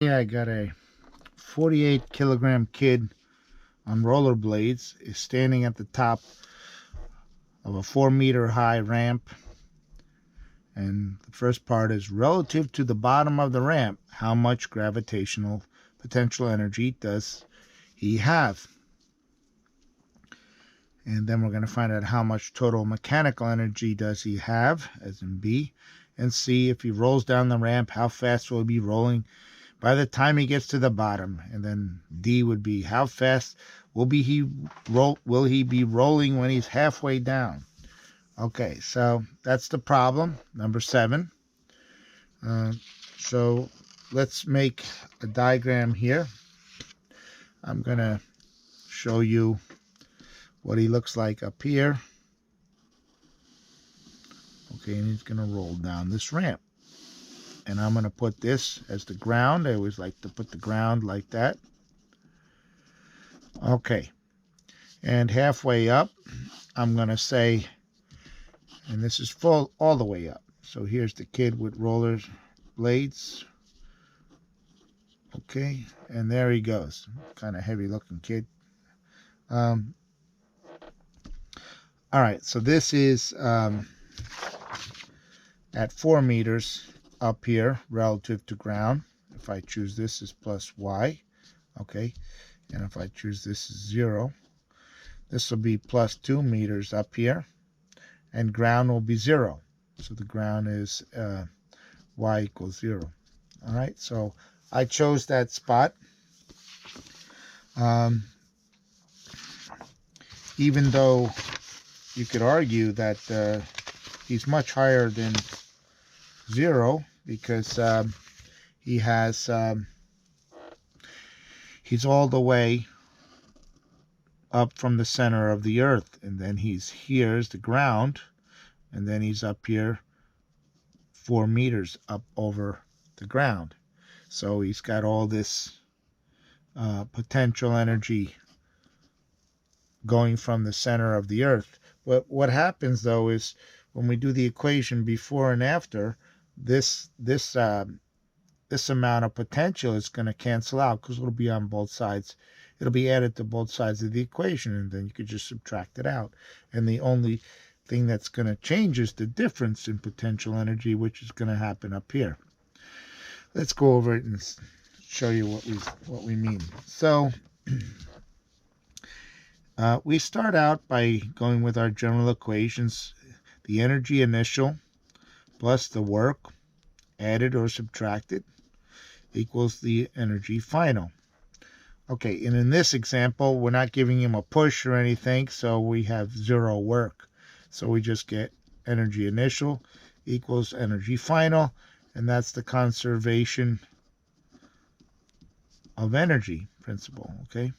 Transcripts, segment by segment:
Yeah, I got a 48 kilogram kid on rollerblades, is standing at the top of a 4 meter high ramp. And the first part is relative to the bottom of the ramp, how much gravitational potential energy does he have? And then we're going to find out how much total mechanical energy does he have, as in B. And C, if he rolls down the ramp, how fast will he be rolling by the time he gets to the bottom? And then D would be how fast will he be rolling when he's halfway down? Okay, so that's the problem, number 7. So let's make a diagram here. I'm going to show you what he looks like up here. Okay, and he's going to roll down this ramp. And I'm going to put this as the ground. I always like to put the ground like that. Okay, and halfway up, I'm going to say, and this is full all the way up. So here's the kid with roller blades. Okay, and there he goes. Kind of heavy looking kid. All right, so this is at 4 meters up here relative to ground. If I choose this as plus y, okay, and if I choose this as 0, this will be plus 2 meters up here, and ground will be 0. So the ground is y equals 0. All right, so I chose that spot. Even though you could argue that he's much higher than 0 because he has he's all the way up from the center of the earth, and then here's the ground, and then he's up here 4 meters up over the ground. So he's got all this potential energy going from the center of the earth. What happens though is when we do the equation before and after, this amount of potential is going to cancel out because it'll be on both sides. It'll be added to both sides of the equation, and then you could just subtract it out. And the only thing that's going to change is the difference in potential energy, which is going to happen up here. Let's go over it and show you what we mean. So we start out by going with our general equations. The energy initial plus the work added or subtracted equals the energy final. Okay, and in this example, we're not giving him a push or anything, so we have 0 work. So we just get energy initial equals energy final, and that's the conservation of energy principle, okay,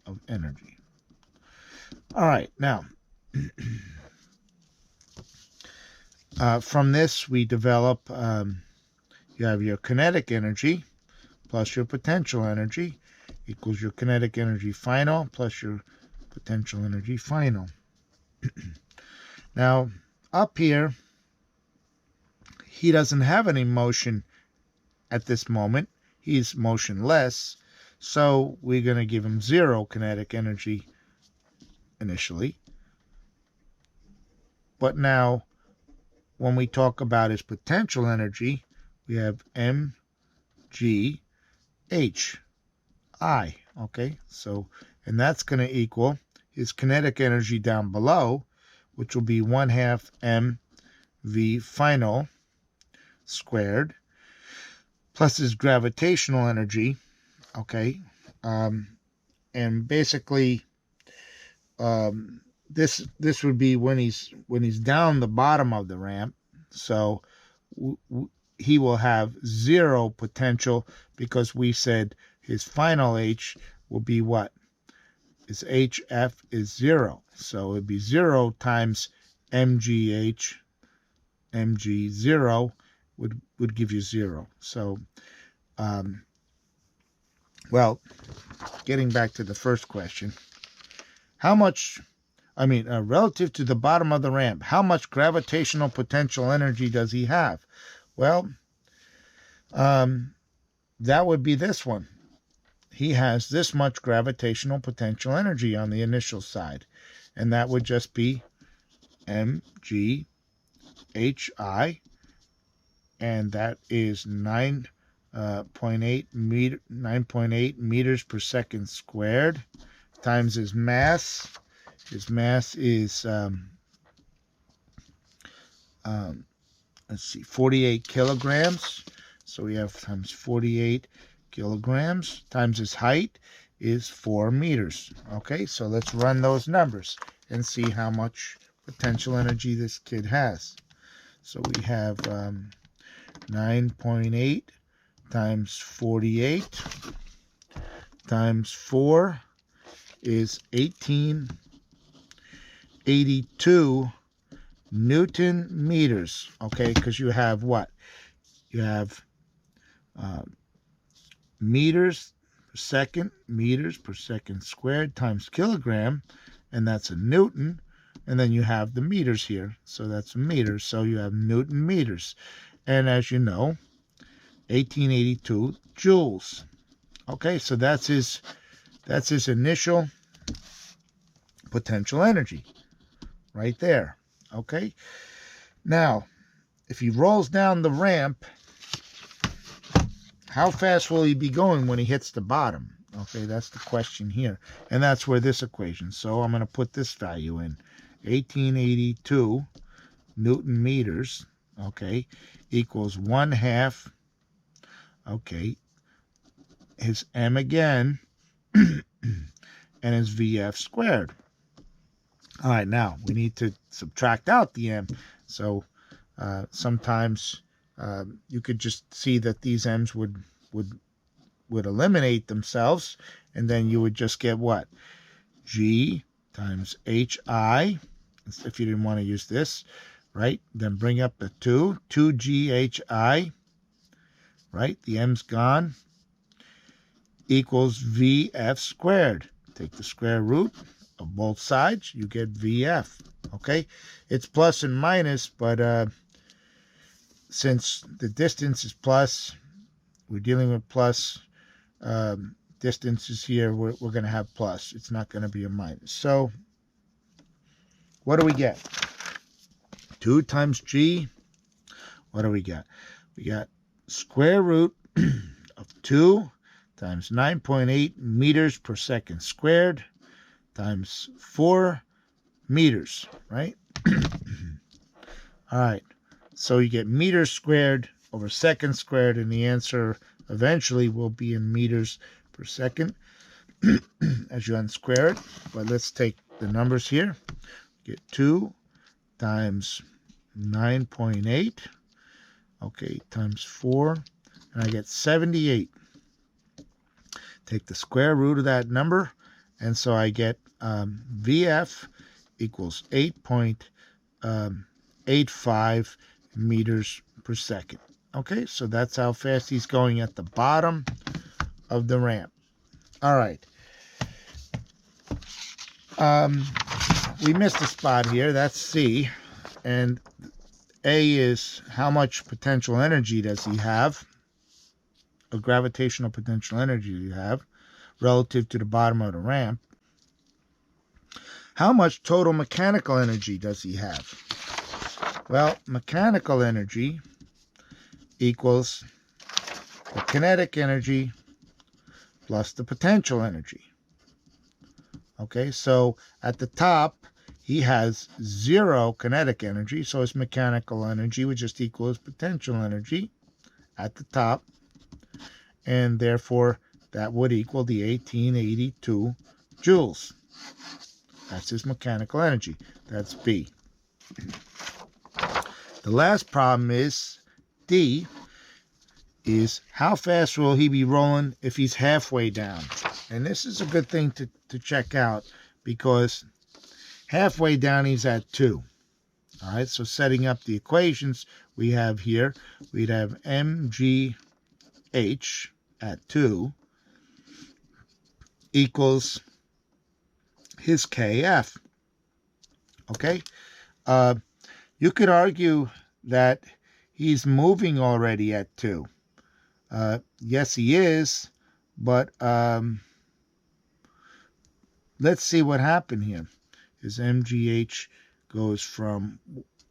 of energy. All right, now, from this we develop, you have your kinetic energy plus your potential energy equals your kinetic energy final plus your potential energy final. Now, up here, he doesn't have any motion at this moment. He's motionless, so we're going to give him 0 kinetic energy initially. But now, when we talk about his potential energy, we have mgh, I, okay? So, and that's going to equal his kinetic energy down below, which will be 1/2 mv final squared, plus his gravitational energy, okay? And basically, this would be when he's down the bottom of the ramp. So he will have 0 potential because we said his final H will be what? His HF is 0. So it'd be 0 times mgh. Mg 0 would give you 0. So, well, getting back to the first question, how much, relative to the bottom of the ramp, how much gravitational potential energy does he have? Well, that would be this one. He has this much gravitational potential energy on the initial side. And that would just be mghi, and that is 9.8 meters per second squared times his mass. His mass is let's see, 48 kilograms. So we have times 48 kilograms times his height is 4 meters. Okay, so let's run those numbers and see how much potential energy this kid has. So we have 9.8 times 48 times 4 is 1882 Newton meters. Okay, because you have what? You have meters per second squared times kilogram, and that's a Newton. And then you have the meters here, so that's meters. So you have Newton meters. And as you know, 1882 joules. Okay, so that's his initial potential energy right there. Okay, now if he rolls down the ramp, how fast will he be going when he hits the bottom? Okay, that's the question here. And that's where this equation. So I'm going to put this value in. 1882 Newton meters, okay, equals 1/2, okay, his m again, and his VF squared. All right, now we need to subtract out the m. So sometimes you could just see that these m's would eliminate themselves, and then you would just get what? G times HI, if you didn't want to use this, right? Then bring up the 2GHI, right? The m's gone, equals VF squared. Take the square root of both sides, you get VF, okay? It's plus and minus, but since the distance is plus, we're dealing with plus distances here, we're going to have plus. It's not going to be a minus. So what do we get? 2 times G. What do we get? We got square root of 2 times 9.8 meters per second squared times 4 meters, right? All right. So you get meters squared over second squared, and the answer eventually will be in meters per second as you unsquare it. But let's take the numbers here. Get 2 times 9.8, okay, times 4, and I get 78. Take the square root of that number, and so I get VF equals 8.85 meters per second. Okay, so that's how fast he's going at the bottom of the ramp. All right. We missed a spot here. That's C. And A is how much potential energy does he have? Or gravitational potential energy do you have relative to the bottom of the ramp? How much total mechanical energy does he have? Well, mechanical energy equals the kinetic energy plus the potential energy. Okay, so at the top, he has 0 kinetic energy, so his mechanical energy would just equal his potential energy at the top, and therefore that would equal the 1882 joules. That's his mechanical energy. That's B. The last problem is D, is how fast will he be rolling if he's halfway down? And this is a good thing to check out, because halfway down he's at 2. All right, so setting up the equations we have here, we'd have mgh at 2 equals his kf. Okay, you could argue that he's moving already at 2. Yes, he is, but let's see what happened here. His MGH goes from,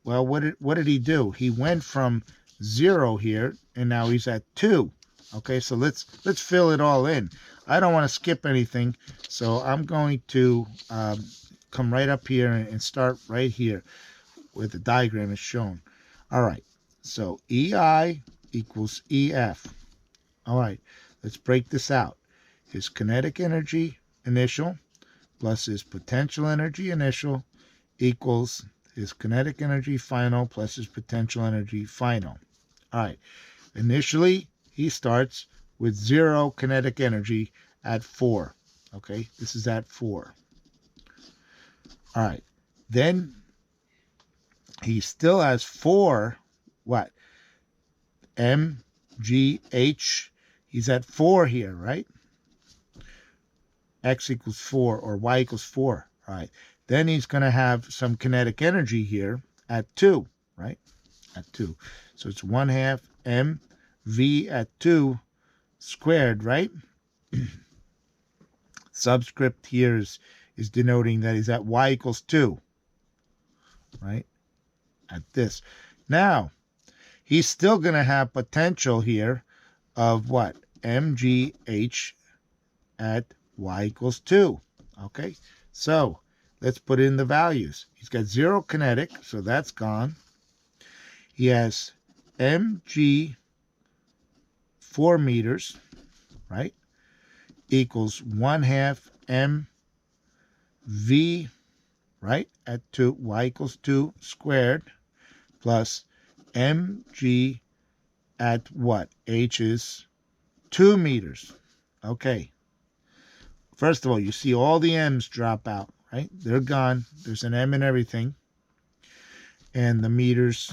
well, what did he do? He went from 0 here, and now he's at 2. Okay, so let's fill it all in. I don't want to skip anything, so I'm going to come right up here and start right here where the diagram is shown. All right, so EI equals EF. All right, let's break this out. His kinetic energy initial plus his potential energy initial equals his kinetic energy final plus his potential energy final. All right, initially he starts with 0 kinetic energy at 4. Okay, this is at 4. All right, then he still has 4, what? MGH. He's at 4 here, right? X equals 4 or Y equals 4. All right. Then he's going to have some kinetic energy here at 2, right? At 2. So it's 1/2 mv at 2 squared, right? Subscript here is denoting that he's at Y equals 2, right? At this. Now, he's still going to have potential here of what? mgh at Y equals 2. Okay, so let's put in the values. He's got 0 kinetic, so that's gone. He has mg 4 meters, right, equals 1/2 mv, right, at 2, Y equals 2 squared, plus mg at what? H is 2 meters. Okay. First of all, you see all the m's drop out, right? They're gone. There's an m in everything. And the meters,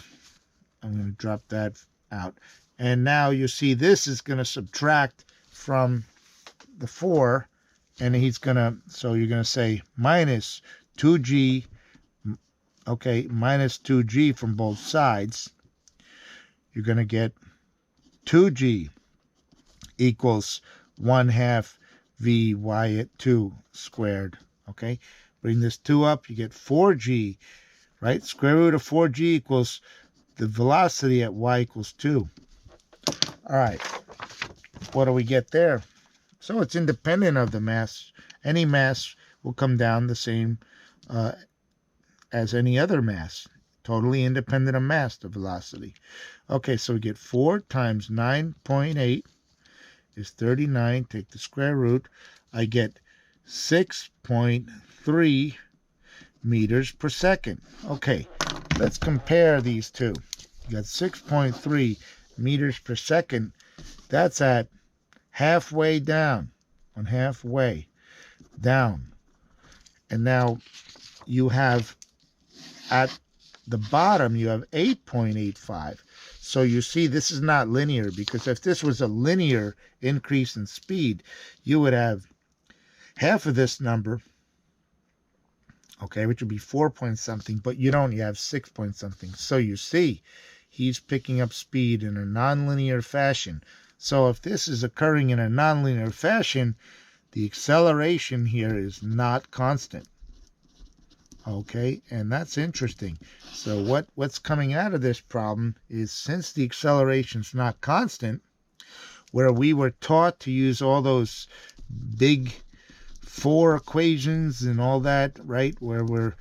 I'm going to drop that out. And now you see this is going to subtract from the 4. And he's going to, so you're going to say minus 2g, okay, minus 2g from both sides. You're going to get 2g equals 1/2 Vy at 2 squared, okay? Bring this 2 up, you get 4g, right? Square root of 4g equals the velocity at y equals 2. All right, what do we get there? So it's independent of the mass. Any mass will come down the same as any other mass. Totally independent of mass, the velocity. Okay, so we get 4 times 9.8 is 39. Take the square root. I get 6.3 meters per second. Okay, let's compare these two. You got 6.3 meters per second. That's at halfway down. On halfway down. And now you have at the bottom, you have 8.85. So you see, this is not linear, because if this was a linear increase in speed, you would have half of this number, okay, which would be 4 point something, but you don't, you have 6 point something. So you see, he's picking up speed in a nonlinear fashion. So if this is occurring in a nonlinear fashion, the acceleration here is not constant. Okay, and that's interesting. So what's coming out of this problem is, since the acceleration is not constant, where we were taught to use all those big 4 equations and all that, right, where we're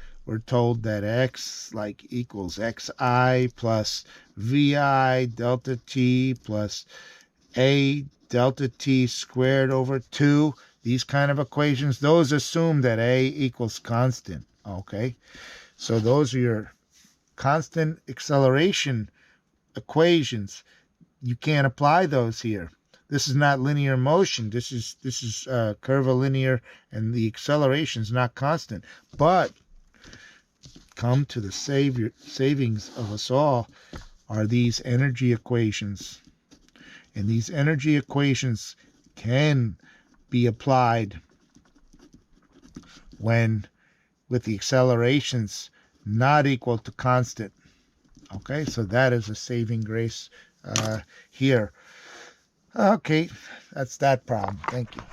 told that x equals xi plus vi delta t plus a delta t squared over 2, these kind of equations, those assume that a equals constant. Okay, so those are your constant acceleration equations. You can't apply those here. This is not linear motion. This is curvilinear, and the acceleration is not constant. But come to the savings of us all are these energy equations. And these energy equations can be applied when with the accelerations not equal to constant. Okay, so that is a saving grace here. Okay, that's that problem. Thank you.